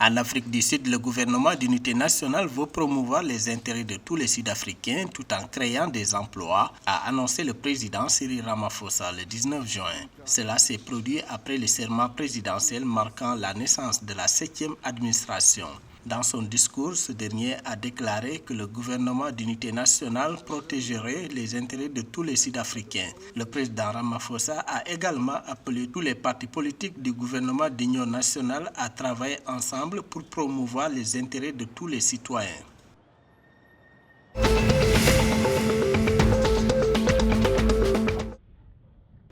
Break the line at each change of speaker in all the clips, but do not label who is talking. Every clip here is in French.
En Afrique du Sud, le gouvernement d'unité nationale veut promouvoir les intérêts de tous les Sud-Africains tout en créant des emplois, a annoncé le président Cyril Ramaphosa le 19 juin. Cela s'est produit après le serment présidentiel marquant la naissance de la 7e administration. Dans son discours, ce dernier a déclaré que le gouvernement d'unité nationale protégerait les intérêts de tous les Sud-Africains. Le président Ramaphosa a également appelé tous les partis politiques du gouvernement d'union nationale à travailler ensemble pour promouvoir les intérêts de tous les citoyens.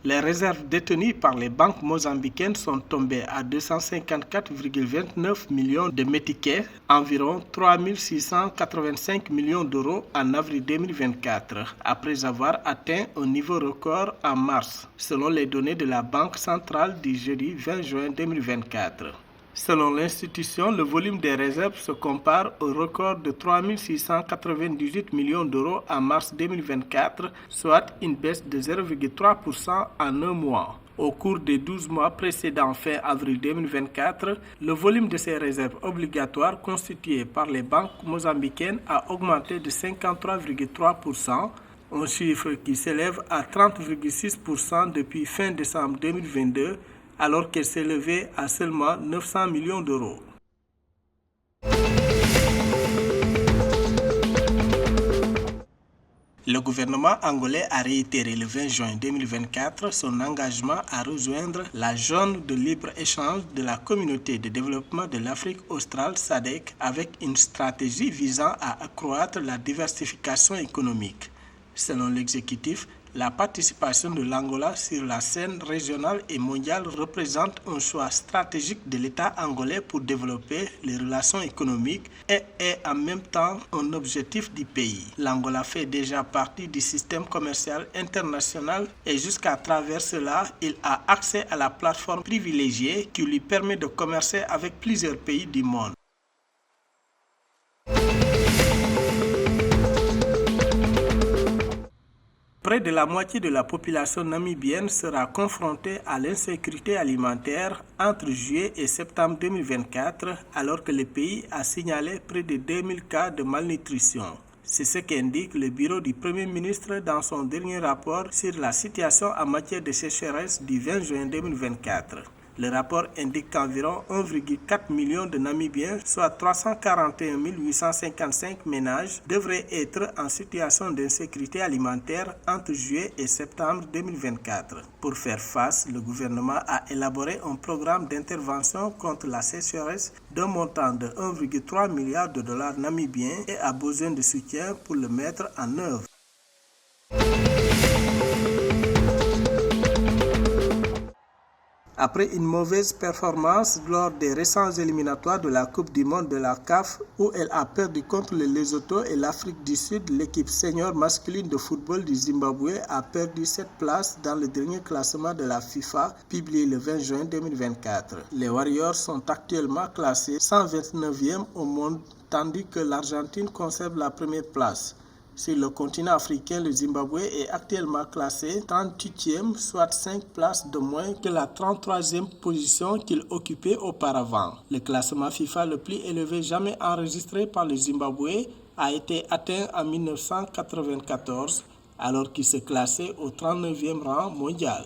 Les réserves détenues par les banques mozambicaines sont tombées à 254,29 millions de métiquets, environ 3 685 millions d'euros en avril 2024, après avoir atteint un niveau record en mars, selon les données de la Banque centrale du jeudi 20 juin 2024. Selon l'institution, le volume des réserves se compare au record de 3 698 millions d'euros en mars 2024, soit une baisse de 0,3% en un mois. Au cours des 12 mois précédents fin avril 2024, le volume de ces réserves obligatoires constituées par les banques mozambicaines a augmenté de 53,3%, un chiffre qui s'élève à 30,6% depuis fin décembre 2022, alors qu'elle s'est levée à seulement 900 millions d'euros. Le gouvernement angolais a réitéré le 20 juin 2024 son engagement à rejoindre la zone de libre-échange de la Communauté de développement de l'Afrique australe SADC avec une stratégie visant à accroître la diversification économique. Selon l'exécutif, la participation de l'Angola sur la scène régionale et mondiale représente un choix stratégique de l'État angolais pour développer les relations économiques et est en même temps un objectif du pays. L'Angola fait déjà partie du système commercial international et jusqu'à travers cela, il a accès à la plateforme privilégiée qui lui permet de commercer avec plusieurs pays du monde. Près de la moitié de la population namibienne sera confrontée à l'insécurité alimentaire entre juillet et septembre 2024, alors que le pays a signalé près de 2000 cas de malnutrition. C'est ce qu'indique le bureau du Premier ministre dans son dernier rapport sur la situation en matière de sécheresse du 20 juin 2024. Le rapport indique qu'environ 1,4 million de Namibiens, soit 341 855 ménages, devraient être en situation d'insécurité alimentaire entre juillet et septembre 2024. Pour faire face, le gouvernement a élaboré un programme d'intervention contre la sécheresse d'un montant de 1,3 milliard de dollars namibiens et a besoin de soutien pour le mettre en œuvre. Après une mauvaise performance lors des récents éliminatoires de la Coupe du Monde de la CAF, où elle a perdu contre le Lesotho et l'Afrique du Sud, l'équipe senior masculine de football du Zimbabwe a perdu 7 places dans le dernier classement de la FIFA, publié le 20 juin 2024. Les Warriors sont actuellement classés 129e au monde, tandis que l'Argentine conserve la première place. Sur le continent africain, le Zimbabwe est actuellement classé 38e, soit 5 places de moins que la 33e position qu'il occupait auparavant. Le classement FIFA le plus élevé jamais enregistré par le Zimbabwe a été atteint en 1994, alors qu'il se classait au 39e rang mondial.